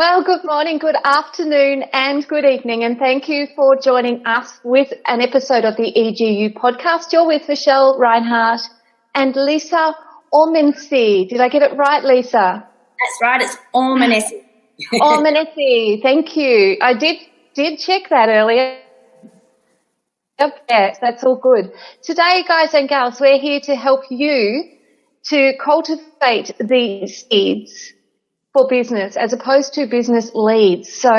Well, good morning, good afternoon and good evening, and thank you for joining us with an episode of the EGU podcast. You're with Michelle Reinhardt and Lisa Ormanesi. Did I get it right, Lisa? That's right, it's Ormanesi. Ormanesi, thank you. I did check that earlier. Yes, that's all good. Today, guys and gals, we're here to help you to cultivate these seeds for business as opposed to business leads. So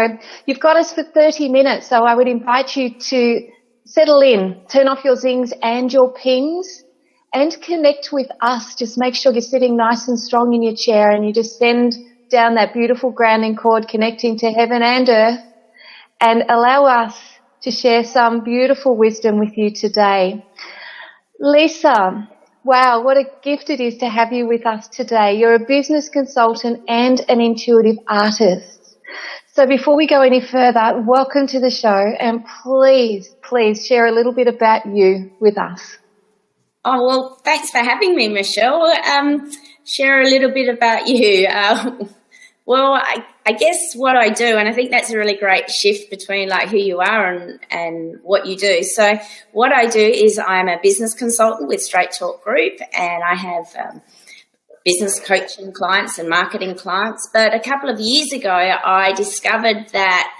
you've got us for 30 minutes, so I would invite you to settle in, turn off your zings and your pings and connect with us. Just make sure you're sitting nice and strong in your chair and you just send down that beautiful grounding cord connecting to heaven and earth and allow us to share some beautiful wisdom with you today. Lisa, wow, what a gift it is to have you with us today. You're a business consultant and an intuitive artist. So before we go any further, welcome to the show and please share a little bit about you with us. Oh, well, thanks for having me, Michelle. Share a little bit about you. Well, I guess what I do, and I think that's a really great shift between like who you are and what you do. So what I do is I'm a business consultant with Straight Talk Group, and I have business coaching clients and marketing clients. But a couple of years ago, I discovered that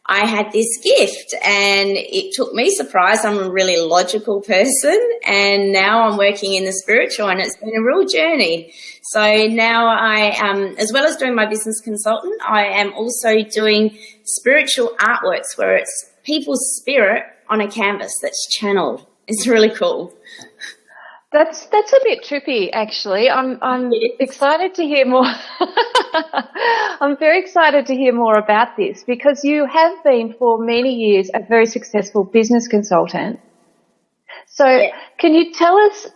I had this gift and it took me surprise. I'm a really logical person and now I'm working in the spiritual and it's been a real journey. So now I, as well as doing my business consultant, I am also doing spiritual artworks where it's people's spirit on a canvas that's channeled. It's really cool. That's a bit trippy, actually. I'm excited to hear more. I'm very excited to hear more about this because you have been for many years a very successful business consultant. So Can you tell us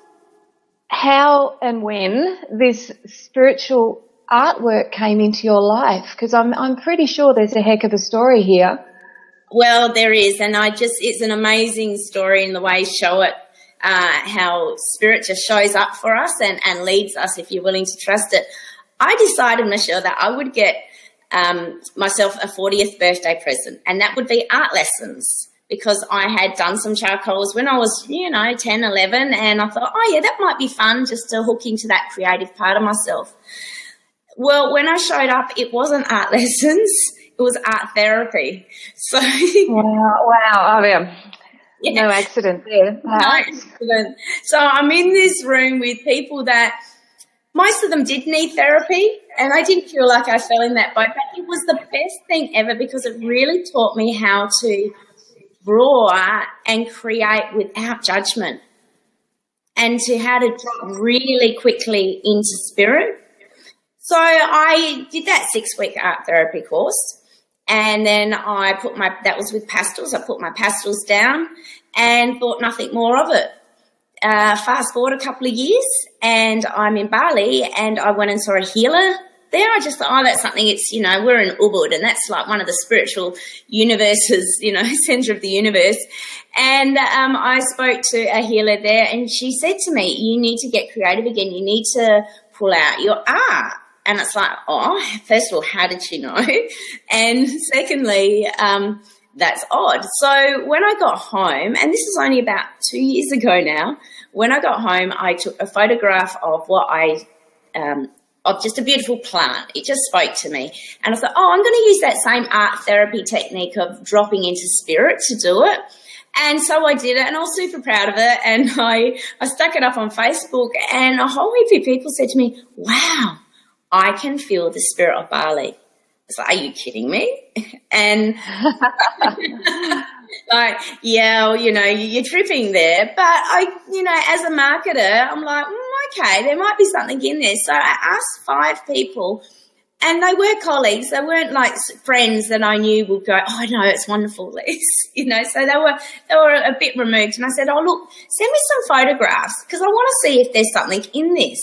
how and when this spiritual artwork came into your life? Because I'm pretty sure there's a heck of a story here. Well, there is, and it's an amazing story in the way show it. How spirit just shows up for us and leads us if you're willing to trust it. I decided, Michelle, that I would get myself a 40th birthday present, and that would be art lessons because I had done some charcoals when I was, 10, 11, and I thought, oh, yeah, that might be fun just to hook into that creative part of myself. Well, when I showed up, it wasn't art lessons, it was art therapy. So Wow. Oh, yeah. Yeah. No accident there. No accident. So I'm in this room with people that most of them did need therapy and I didn't feel like I fell in that boat, but it was the best thing ever because it really taught me how to draw and create without judgment and to how to drop really quickly into spirit. So I did that 6-week art therapy course. And then that was with pastels. I put my pastels down and thought nothing more of it. Fast forward a couple of years and I'm in Bali and I went and saw a healer there. I just thought, oh, that's something, we're in Ubud and that's like one of the spiritual universes, center of the universe. And I spoke to a healer there and she said to me, you need to get creative again. You need to pull out your art. And it's like, oh, first of all, how did she know? And secondly, that's odd. So when I got home, and this is only about 2 years ago now, when I got home, I took a photograph of of just a beautiful plant. It just spoke to me. And I thought, oh, I'm going to use that same art therapy technique of dropping into spirit to do it. And so I did it and I was super proud of it. And I stuck it up on Facebook and a whole heap of people said to me, wow, I can feel the spirit of Bali. It's like, are you kidding me? And like, yeah, you're tripping there. But as a marketer, I'm like, okay, there might be something in there. So I asked 5 people and they were colleagues. They weren't like friends that I knew would go, oh, no, it's wonderful, Liz. So they were a bit removed. And I said, oh, look, send me some photographs because I want to see if there's something in this.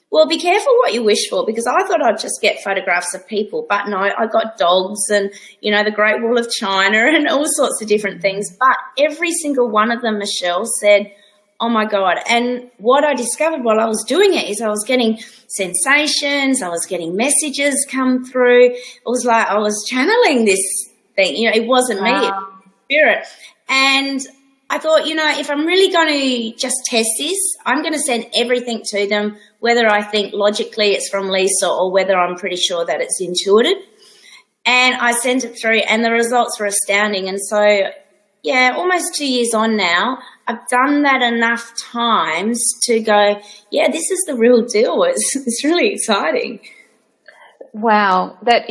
Well, be careful what you wish for because I thought I'd just get photographs of people, but no, I got dogs and, the Great Wall of China and all sorts of different things. But every single one of them, Michelle, said, Oh my God. And what I discovered while I was doing it is I was getting sensations, I was getting messages come through. It was like I was channeling this thing. You know, it wasn't me, it was spirit. And I thought, you know, if I'm really going to just test this, I'm going to send everything to them, whether I think logically it's from Lisa or whether I'm pretty sure that it's intuitive. And I sent it through and the results were astounding. And so, yeah, almost 2 years on now, I've done that enough times to go, yeah, this is the real deal. It's really exciting. Wow, that's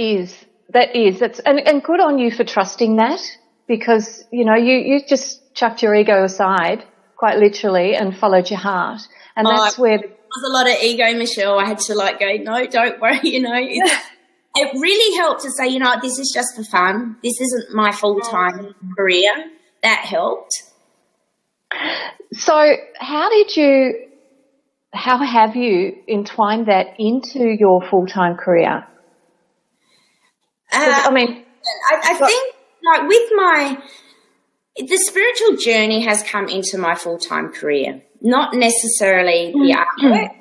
and good on you for trusting that, because, you know, you just chucked your ego aside quite literally and followed your heart. And that's where there was a lot of ego, Michelle. I had to like go, no, don't worry, you know. It really helped to say, you know, this is just for fun. This isn't my full-time career. That helped. So how have you entwined that into your full-time career? I think like with the spiritual journey has come into my full-time career, not necessarily the artwork.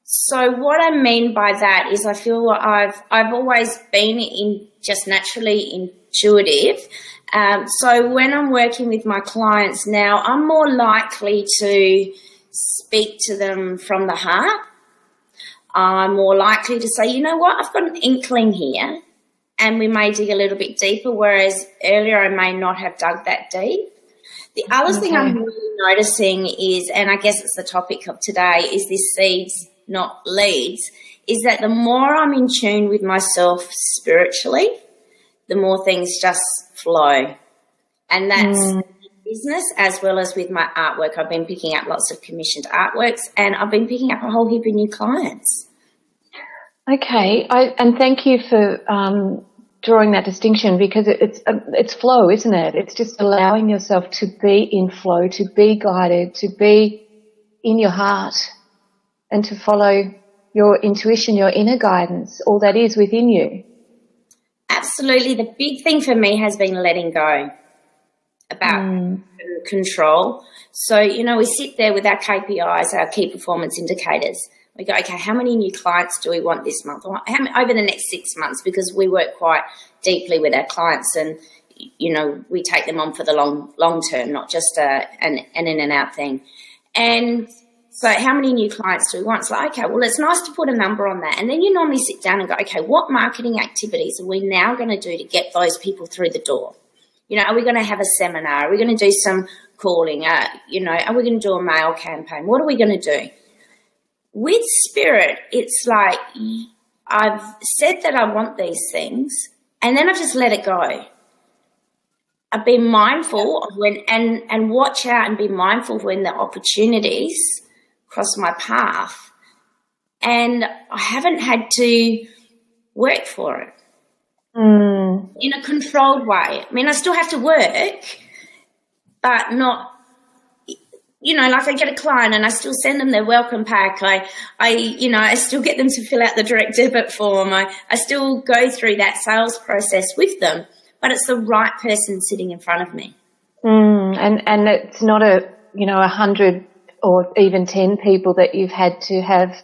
So what I mean by that is I feel like I've always been just naturally intuitive. So when I'm working with my clients now, I'm more likely to speak to them from the heart. I'm more likely to say, you know what, I've got an inkling here, and we may dig a little bit deeper, whereas earlier I may not have dug that deep. The other thing I'm really noticing is, and I guess it's the topic of today, is this seeds, not leads, is that the more I'm in tune with myself spiritually, the more things just flow. And that's business as well as with my artwork. I've been picking up lots of commissioned artworks and I've been picking up a whole heap of new clients. Okay. And thank you for drawing that distinction, because it's flow, isn't it? It's just allowing yourself to be in flow, to be guided, to be in your heart, and to follow your intuition, your inner guidance, all that is within you. Absolutely. The big thing for me has been letting go about control. So, you know, we sit there with our KPIs, our key performance indicators. We go, okay, how many new clients do we want this month? Or over the next 6 months, because we work quite deeply with our clients and, you know, we take them on for the long term, not just an in and out thing. And so how many new clients do we want? It's like, okay, well, it's nice to put a number on that. And then you normally sit down and go, okay, what marketing activities are we now going to do to get those people through the door? You know, are we going to have a seminar? Are we going to do some calling? You know, are we going to do a mail campaign? What are we going to do? With spirit, it's like I've said that I want these things and then I've just let it go. I've been mindful of when and watch out and be mindful of when the opportunities cross my path, and I haven't had to work for it in a controlled way. I mean, I still have to work, but not, you know, like I get a client and I still send them their welcome pack. I still get them to fill out the direct debit form. I still go through that sales process with them, but it's the right person sitting in front of me. And it's not 100 or even 10 people that you've had to have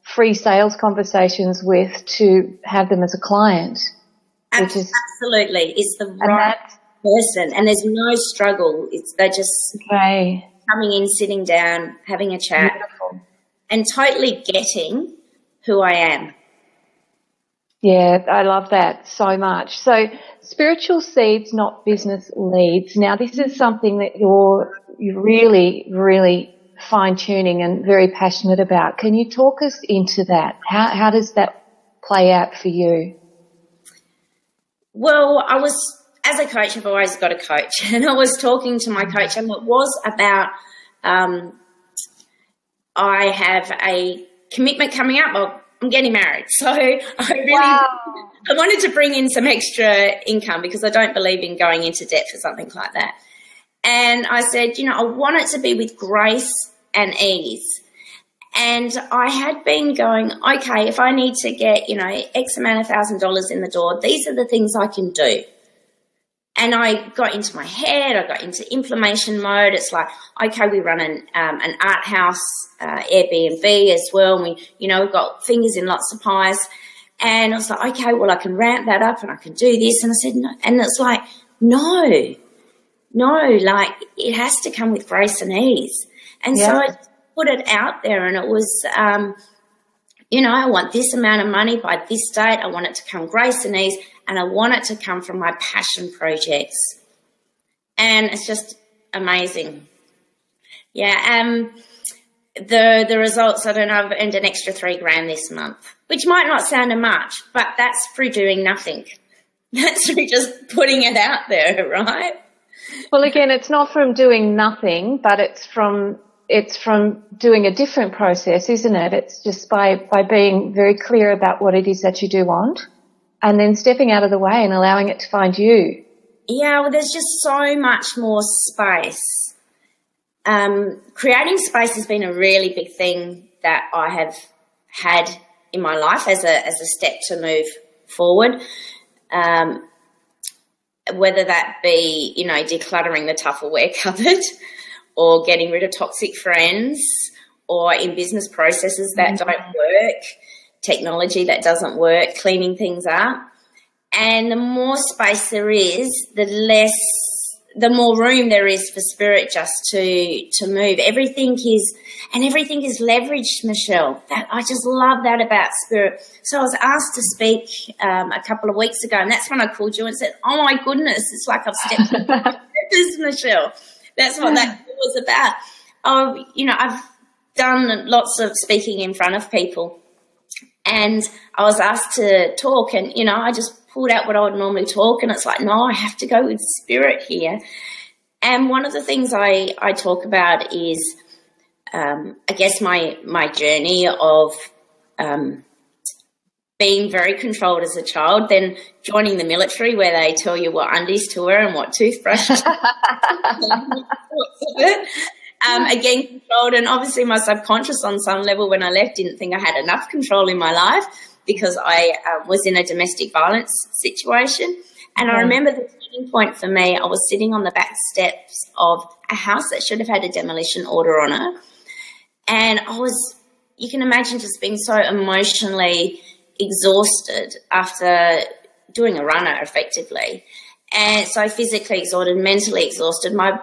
free sales conversations with to have them as a client. Absolutely. It's the right person, and there's no struggle. They're just coming in, sitting down, having a chat, and totally getting who I am. Yeah, I love that so much. So spiritual seeds, not business leads. Now, this is something that you're really, really fine-tuning and very passionate about. Can you talk us into that? How does that play out for you? Well, as a coach, I've always got a coach, and I was talking to my coach, and it was about I have a commitment coming up. Well, I'm getting married, so I wanted to bring in some extra income because I don't believe in going into debt for something like that. And I said, I want it to be with grace and ease. And I had been going, okay, if I need to get, X amount of $1,000 in the door, these are the things I can do. And I got into my head. I got into inflammation mode. It's like, okay, we run an art house, Airbnb as well. And we've got fingers in lots of pies. And I was like, okay, well, I can ramp that up and I can do this. And I said, no. And it's like, no, like it has to come with grace and ease. And so I put it out there, and it was, I want this amount of money by this date. I want it to come grace and ease, and I want it to come from my passion projects. And it's just amazing. Yeah. The results, I don't know, I've earned an extra $3,000 this month, which might not sound a much, but that's through doing nothing. That's through just putting it out there, right? Well, again, it's not from doing nothing, but it's from doing a different process, isn't it? It's just by being very clear about what it is that you do want, and then stepping out of the way and allowing it to find you. Yeah, well, there's just so much more space. Creating space has been a really big thing that I have had in my life as a step to move forward. Whether that be, decluttering the Tupperware cupboard, or getting rid of toxic friends, or in business processes that don't work, technology that doesn't work, cleaning things up. And the more space there is, the more room there is for spirit just to move. Everything is leveraged, Michelle. I just love that about spirit. So I was asked to speak a couple of weeks ago, and that's when I called you and said, oh my goodness, it's like I've stepped into my purpose, Michelle. That's what that was about. I've done lots of speaking in front of people, and I was asked to talk, and, I just pulled out what I would normally talk, and it's like, no, I have to go with spirit here. And one of the things I talk about is, I guess, my journey of being very controlled as a child, then joining the military where they tell you what undies to wear and what toothbrush to again, controlled. And obviously my subconscious on some level when I left didn't think I had enough control in my life, because I was in a domestic violence situation. And I remember the turning point for me, I was sitting on the back steps of a house that should have had a demolition order on it. And you can imagine just being so emotionally exhausted after doing a runner effectively. And so physically exhausted, mentally exhausted. My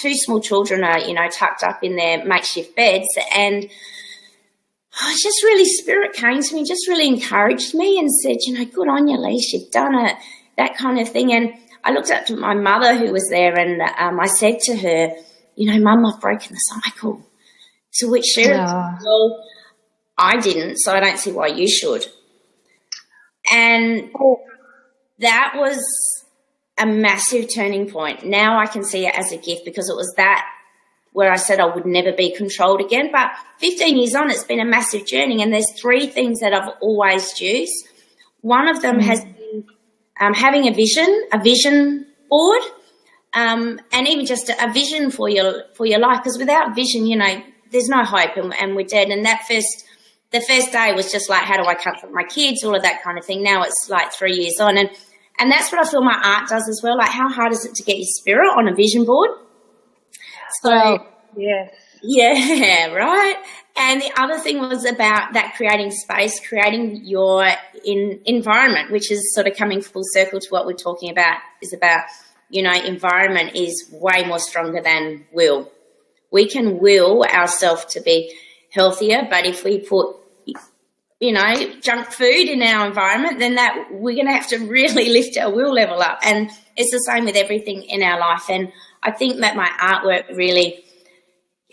two small children are, tucked up in their makeshift beds, and it's just really, spirit came to me, just really encouraged me and said, good on you, Lise, you've done it, that kind of thing. And I looked up to my mother who was there, and I said to her, Mum, I've broken the cycle. To which she replied, well, I didn't, so I don't see why you should. And that was a massive turning point. Now I can see it as a gift, because it was that where I said I would never be controlled again. But 15 years on, it's been a massive journey, and there's 3 things that I've always used. One of them has been having a vision board, and even just a vision for your life, because without vision, there's no hope, and we're dead. And the first day was just like, how do I comfort my kids, all of that kind of thing. Now it's like 3 years on, and that's what I feel my art does as well. Like, how hard is it to get your spirit on a vision board? So, yes. Yeah, right. And the other thing was about that creating space, creating your environment, which is sort of coming full circle to what we're talking about, is about, environment is way more stronger than will. We can will ourselves to be healthier, but if we put, junk food in our environment, then that we're going to have to really lift our will level up. And it's the same with everything in our life. And I think that my artwork really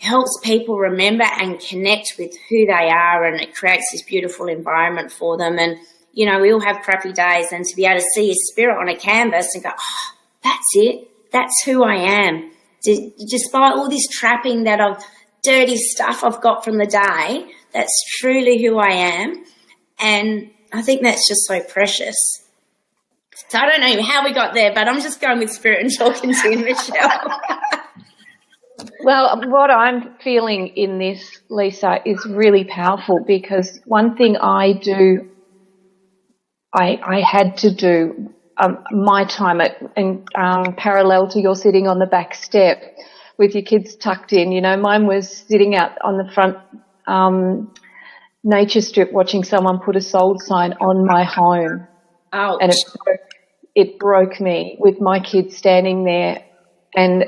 helps people remember and connect with who they are, and it creates this beautiful environment for them. And, we all have crappy days, and to be able to see your spirit on a canvas and go, oh, that's it. That's who I am. Despite all this trapping dirty stuff I've got from the day, that's truly who I am. And I think that's just so precious. So I don't know how we got there, but I'm just going with spirit and talking to you, Michelle. Well, what I'm feeling in this, Lisa, is really powerful, because one thing I had to do my time in parallel to your sitting on the back step with your kids tucked in. You know, mine was sitting out on the front nature strip watching someone put a sold sign on my home. Ouch. And it broke me with my kids standing there, and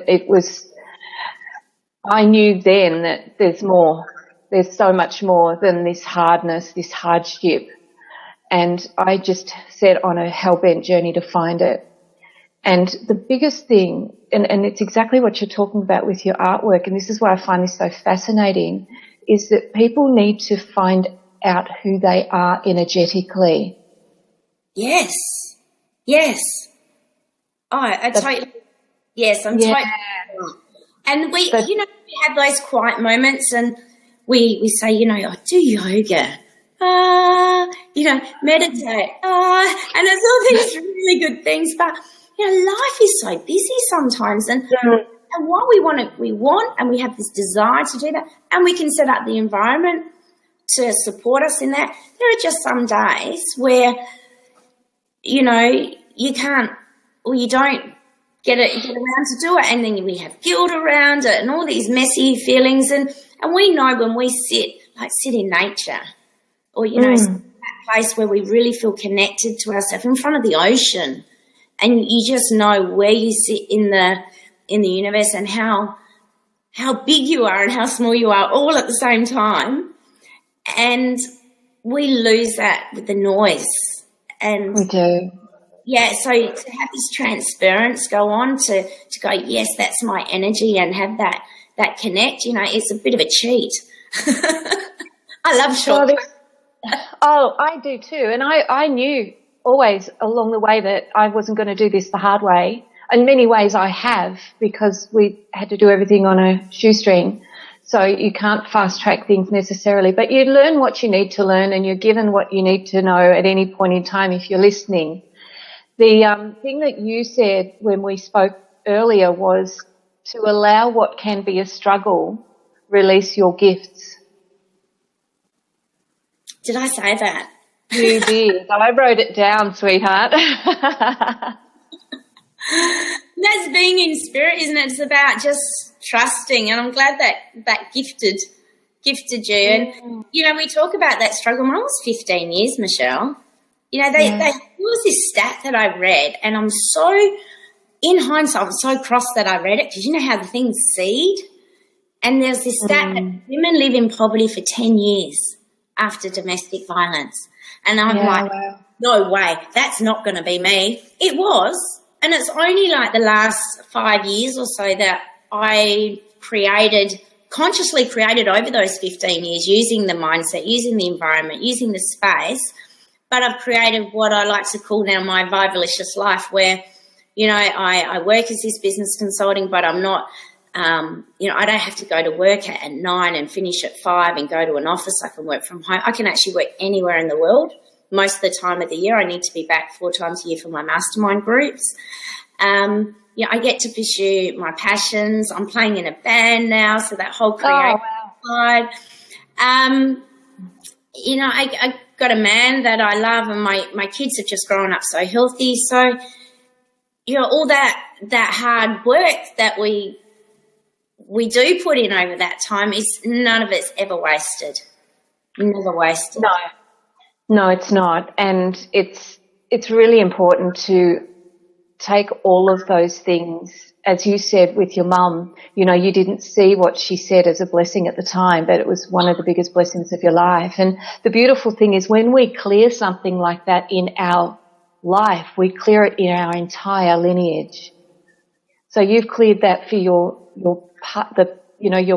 I knew then that there's so much more than this hardness, this hardship. And I just set on a hell-bent journey to find it. And the biggest thing, and it's exactly what you're talking about with your artwork, and this is why I find this so fascinating, is that people need to find out who they are energetically. Yes. Yes. Oh, I totally, yes, I'm totally. And we have those quiet moments, and we say, do yoga, meditate, and it's all these really good things. But, life is so busy sometimes, and what we want, and we have this desire to do that, and we can set up the environment to support us in that. There are just some days where, you can't, or you don't get around to do it, and then we have guilt around it and all these messy feelings, and we know when we sit in nature, or that place where we really feel connected to ourselves in front of the ocean, and you just know where you sit in the universe and how big you are and how small you are all at the same time, and we lose that with the noise. And we do. Yeah, so to have this transference go on, to go, yes, that's my energy, and have that connect, it's a bit of a cheat. I love shortcuts. Oh, I do too. And I knew always along the way that I wasn't going to do this the hard way. In many ways I have, because we had to do everything on a shoestring. So you can't fast track things necessarily, but you learn what you need to learn, and you're given what you need to know at any point in time if you're listening. The thing that you said when we spoke earlier was to allow what can be a struggle, release your gifts. Did I say that? You did. I wrote it down, sweetheart. That's being in spirit, isn't it? It's about just trusting, and I'm glad that gifted you. And, we talk about that struggle. Mine was 15 years, Michelle. There was this stat that I read, and I'm so, in hindsight, I'm so cross that I read it, because you know how the things seed? And there's this stat that women live in poverty for 10 years after domestic violence. And I'm wow. No way, that's not going to be me. It was, and it's only the last 5 years or so that I consciously created over those 15 years, using the mindset, using the environment, using the space. But I've created what I like to call now my vivalicious life, where, I work as this business consulting, but I'm not, I don't have to go to work at 9 and finish at 5 and go to an office. I can work from home. I can actually work anywhere in the world. Most of the time of the year, I need to be back 4 times a year for my mastermind groups. I get to pursue my passions. I'm playing in a band now, so that whole creative side. I got a man that I love, and my kids have just grown up so healthy. So, all that hard work that we do put in over that time, none of it's ever wasted. Never wasted. No, it's not. And it's really important to take all of those things, as you said with your mum. You didn't see what she said as a blessing at the time, but it was one of the biggest blessings of your life. And the beautiful thing is, when we clear something like that in our life, we clear it in our entire lineage. So you've cleared that for your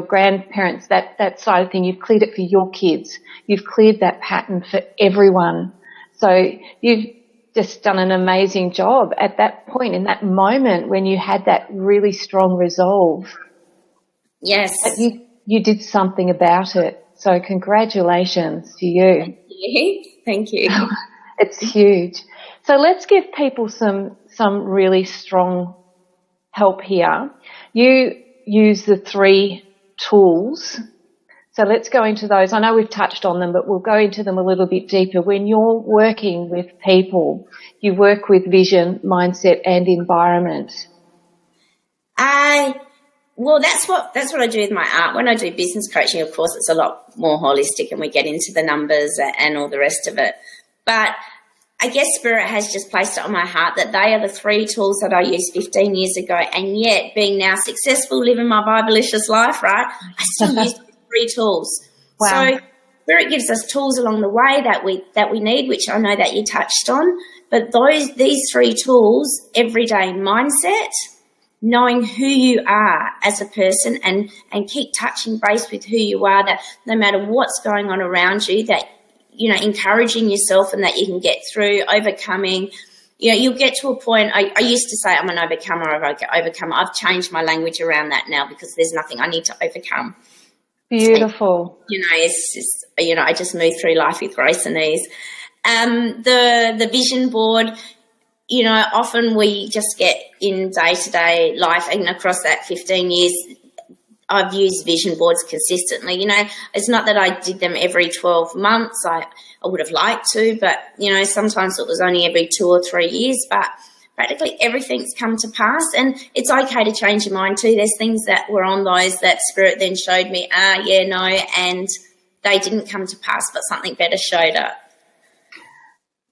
grandparents, that side of thing. You've cleared it for your kids. You've cleared that pattern for everyone. So you've just done an amazing job at that point, in that moment when you had that really strong resolve. Yes. But you did something about it. So congratulations to you. Thank you. It's huge. So let's give people some really strong help here. You use the 3 tools. So let's go into those. I know we've touched on them, but we'll go into them a little bit deeper. When you're working with people, you work with vision, mindset, and environment. Well, that's what I do with my art. When I do business coaching, of course, it's a lot more holistic and we get into the numbers and all the rest of it. But I guess Spirit has just placed it on my heart that they are the 3 tools that I used 15 years ago. And yet, being now successful, living my Bible-licious life, right, I still use the 3 tools. Wow. So Spirit gives us tools along the way that we need, which I know that you touched on. But these 3 tools, everyday mindset, knowing who you are as a person and keep touching base with who you are, that no matter what's going on around you, that, you know, encouraging yourself and that you can get through, overcoming. You know, you'll get to a point, I used to say I'm an overcomer, I've changed my language around that now because there's nothing I need to overcome. Beautiful. And, you know, it's just, you know, I just move through life with grace and ease. The vision board, you know, often we just get in day-to-day life, and across that 15 years, I've used vision boards consistently. You know, it's not that I did them every 12 months. I would have liked to, but, you know, sometimes it was only every 2 or 3 years, but practically everything's come to pass, and it's okay to change your mind too. There's things that were on those that Spirit then showed me, and they didn't come to pass, but something better showed up.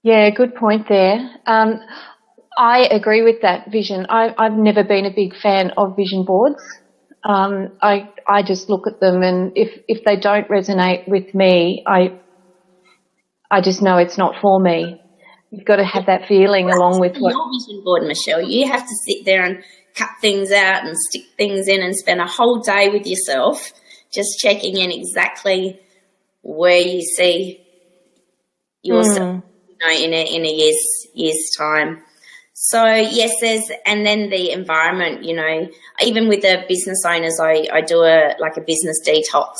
Yeah, good point there. I agree with that vision. I've never been a big fan of vision boards. I just look at them, and if they don't resonate with me, I just know it's not for me. You've got to have that feeling along with what your vision board, Michelle. You have to sit there and cut things out and stick things in and spend a whole day with yourself just checking in exactly where you see yourself, you know, in a year's time. So yes, and then the environment, you know, even with the business owners, I do a business detox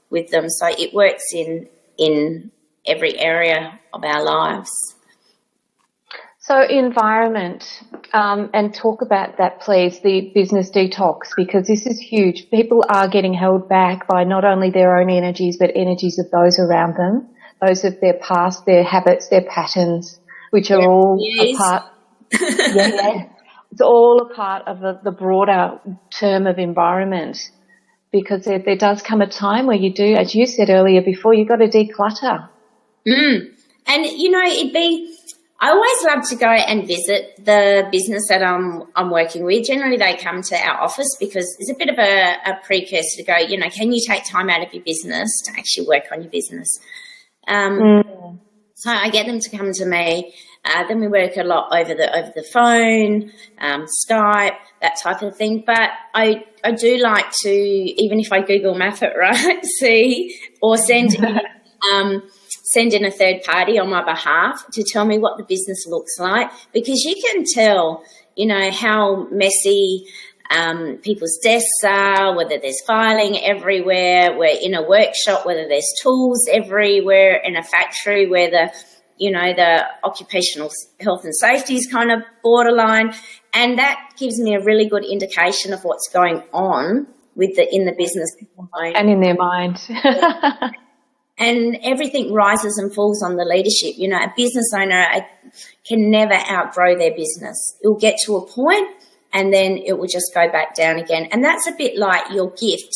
with them. So it works in every area of our lives. So environment, and talk about that, please, the business detox, because this is huge. People are getting held back by not only their own energies, but energies of those around them, those of their past, their habits, their patterns, which are all a part. Yeah, it's all a part of the broader term of environment, because there does come a time where you do, as you said earlier before, you've got to declutter. And, you know, I always love to go and visit the business that I'm working with. Generally, they come to our office because it's a bit of a precursor to go, you know, can you take time out of your business to actually work on your business? So I get them to come to me. Then we work a lot over the phone, Skype, that type of thing. But I do like to, even if I Google Map it, right, see, or send in a third party on my behalf to tell me what the business looks like, because you can tell, you know, how messy people's desks are, whether there's filing everywhere, we're in a workshop, whether there's tools everywhere, in a factory where the occupational health and safety is kind of borderline, and that gives me a really good indication of what's going on in the business and in their mind. And everything rises and falls on the leadership. You know, a business owner can never outgrow their business. It'll get to a point and then it will just go back down again. And that's a bit like your gift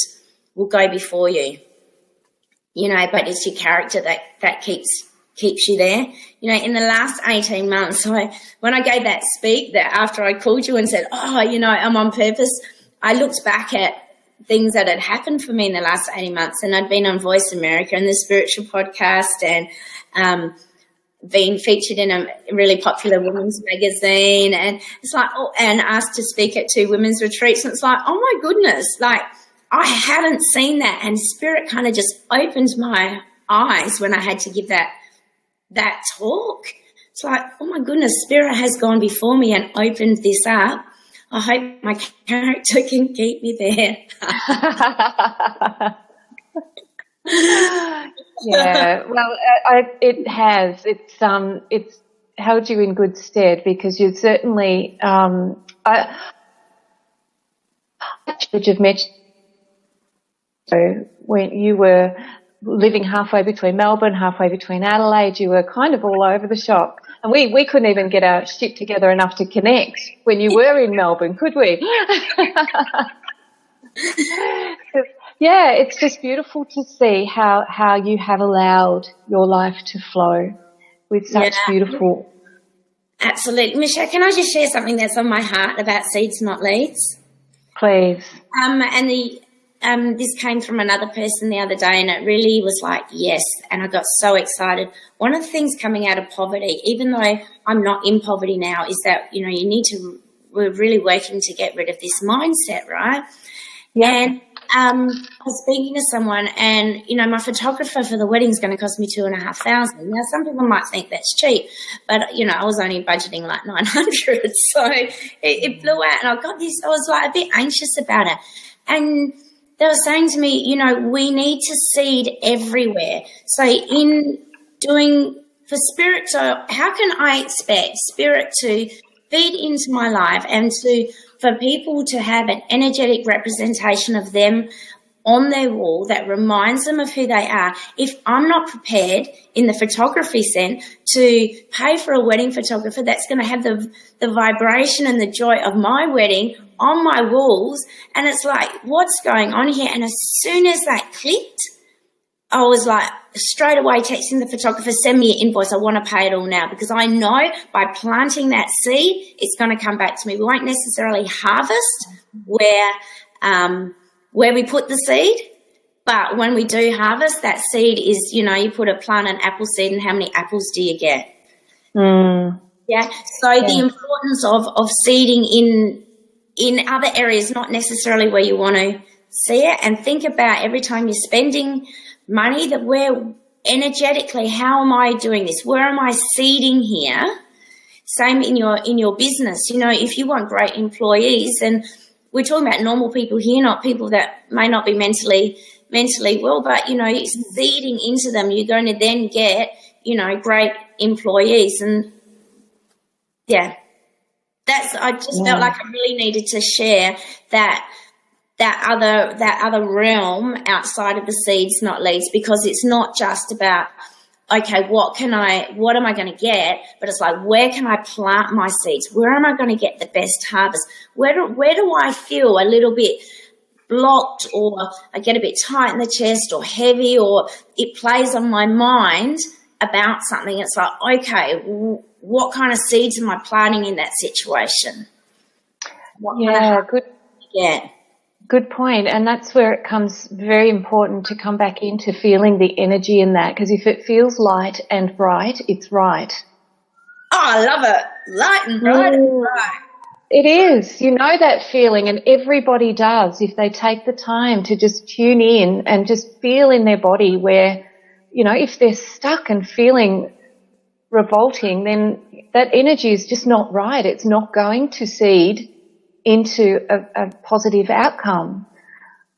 will go before you, you know, but it's your character that keeps you there. You know, in the last 18 months, when I gave that speak that after I called you and said, oh, you know, I'm on purpose, I looked back at things that had happened for me in the last 18 months, and I'd been on Voice America and the Spiritual Podcast, and been featured in a really popular women's magazine, and it's like, and asked to speak at 2 women's retreats, and it's like, oh my goodness, like I hadn't seen that, and Spirit kind of just opened my eyes when I had to give that talk. It's like, oh my goodness, Spirit has gone before me and opened this up. I hope my character can keep me there. Yeah, well, it has. It's held you in good stead, because you certainly. I should have met when you were living halfway between Melbourne, halfway between Adelaide, you were kind of all over the shop. And we couldn't even get our shit together enough to connect when you were in Melbourne, could we? Yeah, it's just beautiful to see how you have allowed your life to flow with such beautiful. Absolutely. Michelle, can I just share something that's on my heart about seeds, not leads? Please. And this came from another person the other day, and it really was like, yes, and I got so excited. One of the things coming out of poverty, even though I'm not in poverty now, is that, we're really working to get rid of this mindset, right? Yeah. And I was speaking to someone, and, my photographer for the wedding is going to cost me $2,500. Now, some people might think that's cheap, but, I was only budgeting like $900. So it blew out, and I was like a bit anxious about it. And they were saying to me, we need to seed everywhere. So for spirit, so how can I expect spirit to feed into my life and for people to have an energetic representation of them on their wall that reminds them of who they are, if I'm not prepared in the photography sense to pay for a wedding photographer that's going to have the vibration and the joy of my wedding on my walls? And it's like, what's going on here? And as soon as that clicked, I was like straight away texting the photographer, send me an invoice. I want to pay it all now, because I know by planting that seed, it's going to come back to me. We won't necessarily harvest where we put the seed, but when we do harvest, that seed is, you plant an apple seed, and how many apples do you get? Yeah. So the importance of seeding in other areas, not necessarily where you want to see it, and think about every time you're spending money that where energetically, how am I doing this? Where am I seeding here? Same in your business. If you want great employees, and we're talking about normal people here, not people that may not be mentally well, but seeding into them, you're going to then get great employees. And I just felt like I really needed to share that other realm outside of the seeds, not leads, because it's not just about, okay, what am I going to get? But it's like, where can I plant my seeds? Where am I going to get the best harvest? Where do I feel a little bit blocked, or I get a bit tight in the chest, or heavy, or it plays on my mind about something? It's like, okay, what kind of seeds am I planting in that situation? Good point. And that's where it comes very important to come back into feeling the energy in that, because if it feels light and bright, it's right. Oh, I love it. Light and bright and bright. It is. That feeling, and everybody does if they take the time to just tune in and just feel in their body where, if they're stuck and feeling revolting, then that energy is just not right. It's not going to seed into a positive outcome.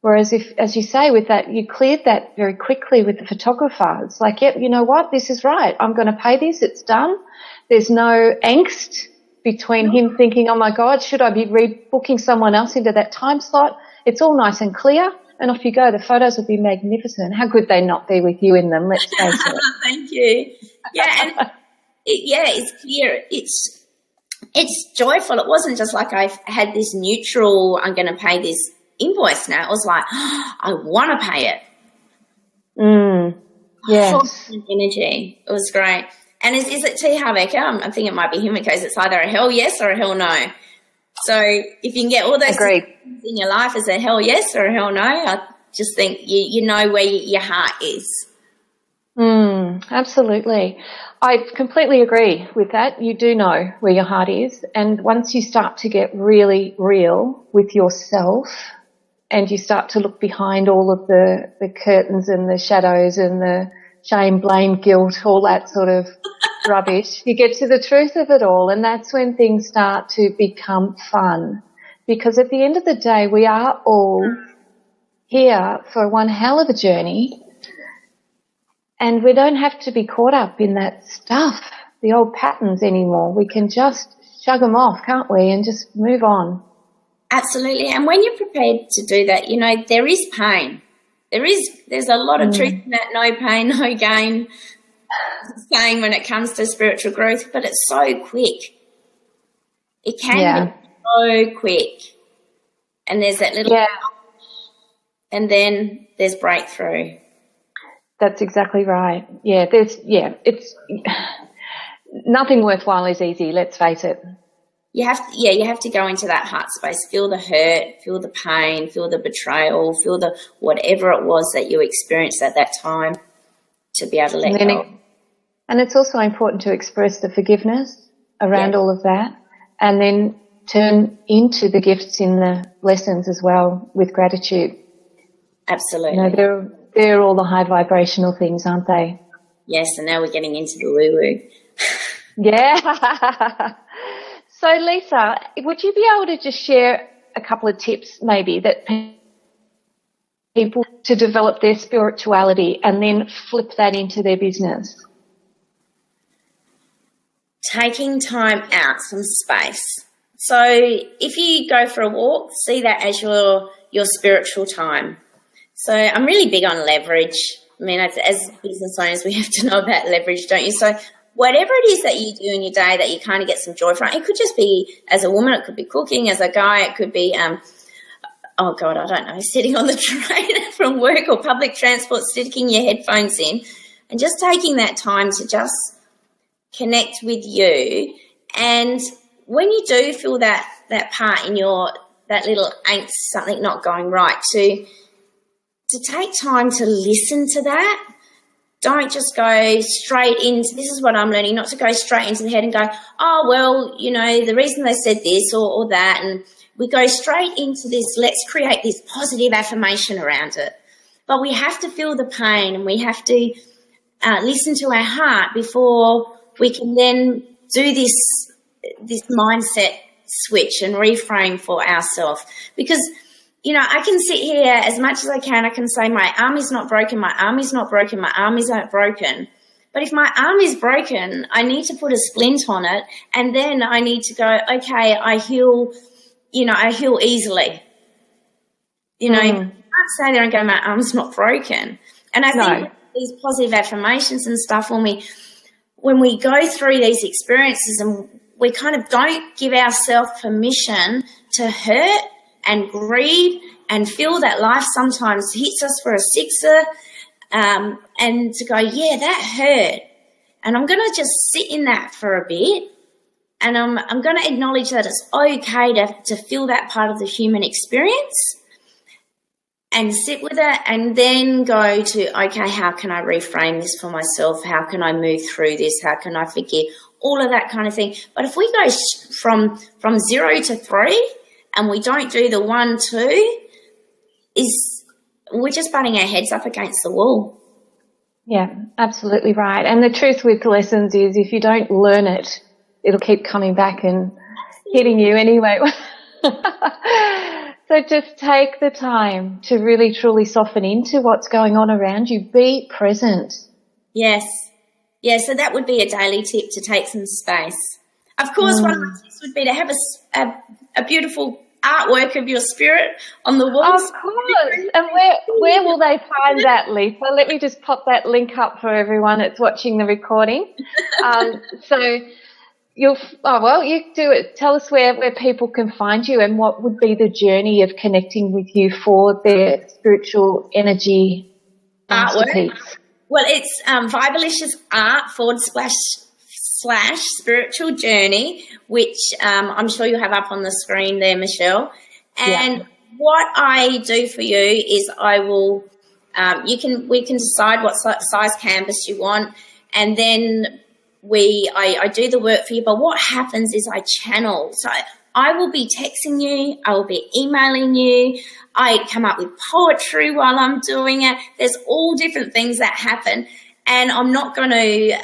Whereas if, as you say, with that, you cleared that very quickly with the photographer. It's like, yep, you know what? This is right. I'm going to pay this. It's done. There's no angst between him thinking, oh my God, should I be rebooking someone else into that time slot? It's all nice and clear, and off you go. The photos will be magnificent. How could they not be with you in them? Let's face it. Thank you. Yeah, and it's clear. It's joyful. It wasn't just like I had this neutral, I'm going to pay this invoice now. It was like, I want to pay it. Yes. Energy. It was great. And is it T. Harv Eker? I think it might be him, because it's either a hell yes or a hell no. So if you can get all those things in your life as a hell yes or a hell no, I just think you know where your heart is. Absolutely. I completely agree with that. You do know where your heart is. And once you start to get really real with yourself, and you start to look behind all of the curtains and the shadows and the shame, blame, guilt, all that sort of rubbish, you get to the truth of it all. And that's when things start to become fun. Because at the end of the day, we are all here for one hell of a journey. And we don't have to be caught up in that stuff, the old patterns anymore. We can just shrug them off, can't we, and just move on. Absolutely. And when you're prepared to do that, there is pain. There's a lot of truth in that no pain, no gain saying when it comes to spiritual growth, but it's so quick. It can be so quick. And there's that little and then there's breakthrough. That's exactly right. Yeah, it's nothing worthwhile is easy, let's face it. You have to go into that heart space, feel the hurt, feel the pain, feel the betrayal, feel the whatever it was that you experienced at that time to be able to let go. And it's also important to express the forgiveness around all of that, and then turn into the gifts in the lessons as well with gratitude. Absolutely. You know, they're all the high vibrational things, aren't they? Yes, and now we're getting into the woo-woo. Yeah. So, Lisa, would you be able to just share a couple of tips maybe that people to develop their spirituality and then flip that into their business? Taking time out, some space. So if you go for a walk, see that as your spiritual time. So I'm really big on leverage. I mean, as business owners, we have to know about leverage, don't you? So whatever it is that you do in your day that you kind of get some joy from, it could just be, as a woman, it could be cooking. As a guy, it could be, sitting on the train from work or public transport, sticking your headphones in and just taking that time to just connect with you. And when you do feel that part in that little angst, something not going right, to take time to listen to that. Don't just go straight into, this is what I'm learning, not to go straight into the head and go, oh, well, you know, the reason they said this or that. And we go straight into this, let's create this positive affirmation around it. But we have to feel the pain, and we have to listen to our heart before we can then do this mindset switch and reframe for ourselves. Because, you know, I can sit here as much as I can say my arm is not broken, my arm is not broken, my arm is not broken. But if my arm is broken, I need to put a splint on it, and then I need to go, okay, I heal easily. You know, you can't stay there and go, my arm's not broken. And I think these positive affirmations and stuff, when we go through these experiences and we kind of don't give ourselves permission to hurt and grieve and feel that life sometimes hits us for a sixer, and to go, yeah, that hurt. And I'm going to just sit in that for a bit, and I'm going to acknowledge that it's okay to feel that part of the human experience and sit with it, and then go to, okay, how can I reframe this for myself? How can I move through this? How can I forgive? All of that kind of thing. But if we go from 0 to 3 and we don't do the 1, 2, we're just butting our heads up against the wall. Yeah, absolutely right. And the truth with lessons is if you don't learn it, it'll keep coming back and hitting you anyway. So just take the time to really truly soften into what's going on around you. Be present. Yes. Yeah, so that would be a daily tip, to take some space. Of course, one of my tips would be to have a beautiful artwork of your spirit on the walls. Of course. And where will they find that, Lisa? Let me just pop that link up for everyone that's watching the recording. You do it. Tell us where people can find you, and what would be the journey of connecting with you for their spiritual energy artwork. Well, it's Vibalicious Art / spiritual journey, which I'm sure you'll have up on the screen there, Michelle. And what I do for you is I will we can decide what size canvas you want, and then I do the work for you. But what happens is I channel. So I will be texting you, I will be emailing you, I come up with poetry while I'm doing it. There's all different things that happen, and I'm not going to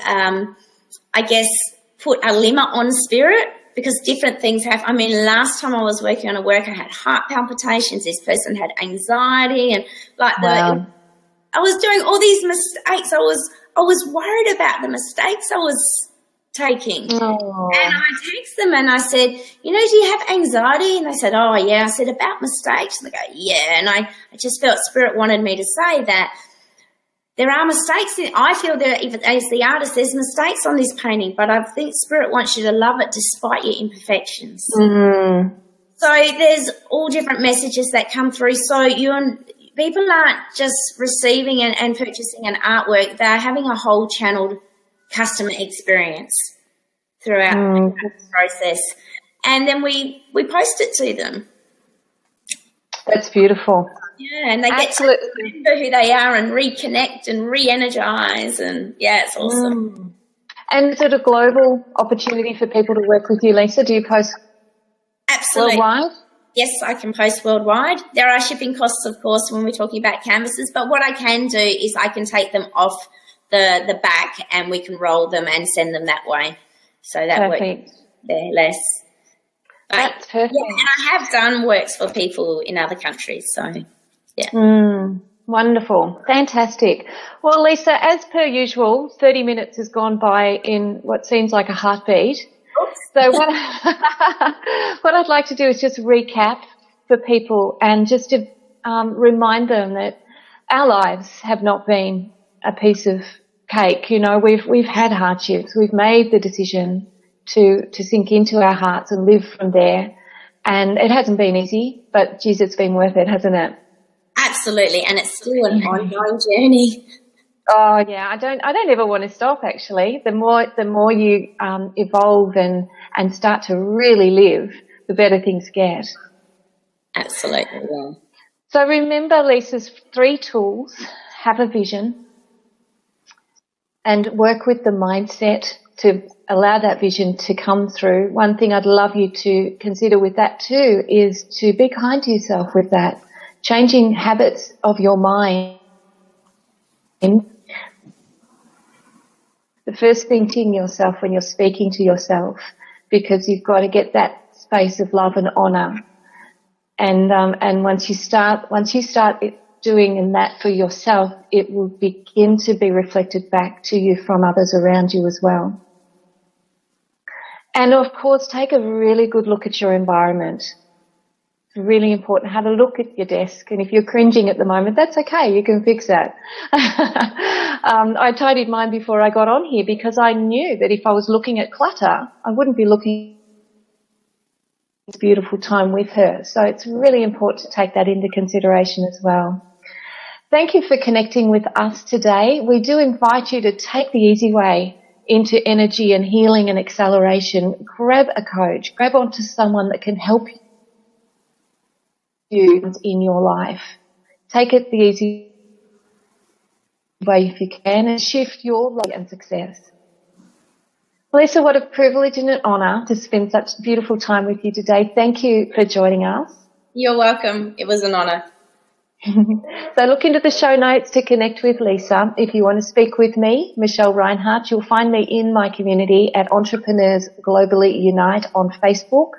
put a limit on spirit, because different things happen. I mean, last time I was working on a work, I had heart palpitations. This person had anxiety, and I was doing all these mistakes. I was worried about the mistakes I was taking. Oh. And I text them and I said, you know, do you have anxiety? And they said, oh, yeah. I said, about mistakes? And they go, yeah. And I just felt Spirit wanted me to say that there are mistakes. I feel there, even as the artist, there's mistakes on this painting, but I think Spirit wants you to love it despite your imperfections. Mm. So there's all different messages that come through. So people aren't just receiving and purchasing an artwork. They're having a whole channeled customer experience throughout the process. And then we post it to them. That's beautiful. Yeah, and they Absolutely. get to remember who they are and reconnect and re-energize, and yeah, it's awesome. And is it a global opportunity for people to work with you, Lisa? Do you post Absolutely. worldwide? Yes, I can post worldwide. There are shipping costs, of course, when we're talking about canvases, but what I can do is I can take them off the back and we can roll them and send them that way. So that works there less. But, that's perfect. Yeah, and I have done works for people in other countries, so yeah. Wonderful. Fantastic. Well, Lisa, as per usual, 30 minutes has gone by in what seems like a heartbeat. Oops. So what I'd like to do is just recap for people and just to remind them that our lives have not been a piece of cake. You know, we've had hardships. We've made the decision to sink into our hearts and live from there. And it hasn't been easy, but geez, it's been worth it, hasn't it? Absolutely, and it's still an ongoing journey. Oh yeah, I don't ever want to stop. Actually, the more you evolve and start to really live, the better things get. Absolutely, yeah. So remember Lisa's 3 tools: have a vision, and work with the mindset to allow that vision to come through. One thing I'd love you to consider with that too is to be kind to yourself with that. Changing habits of your mind. The first thing to yourself when you're speaking to yourself, because you've got to get that space of love and honour. And once you start doing that for yourself, it will begin to be reflected back to you from others around you as well. And of course, take a really good look at your environment. Really important. Have a look at your desk, and if you're cringing at the moment, that's okay, you can fix that. I tidied mine before I got on here because I knew that if I was looking at clutter, I wouldn't be looking at this beautiful time with her. So it's really important to take that into consideration as well. Thank you for connecting with us today. We do invite you to take the easy way into energy and healing and acceleration. Grab a coach, grab onto someone that can help you in your life. Take it the easy way if you can and shift your life and success. Lisa, what a privilege and an honour to spend such beautiful time with you today. Thank you for joining us. You're welcome. It was an honour. So look into the show notes to connect with Lisa. If you want to speak with me, Michelle Reinhardt, you'll find me in my community at Entrepreneurs Globally Unite on Facebook,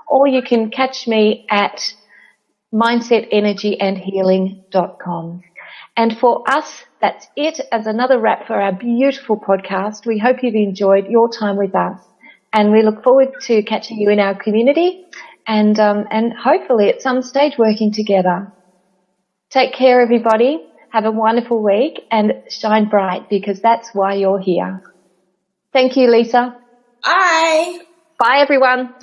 or you can catch me at mindsetenergyandhealing.com. And for us, that's it as another wrap for our beautiful podcast. We hope you've enjoyed your time with us, and we look forward to catching you in our community and hopefully at some stage working together. Take care, everybody. Have a wonderful week and shine bright, because that's why you're here. Thank you, Lisa. Bye. Bye, everyone.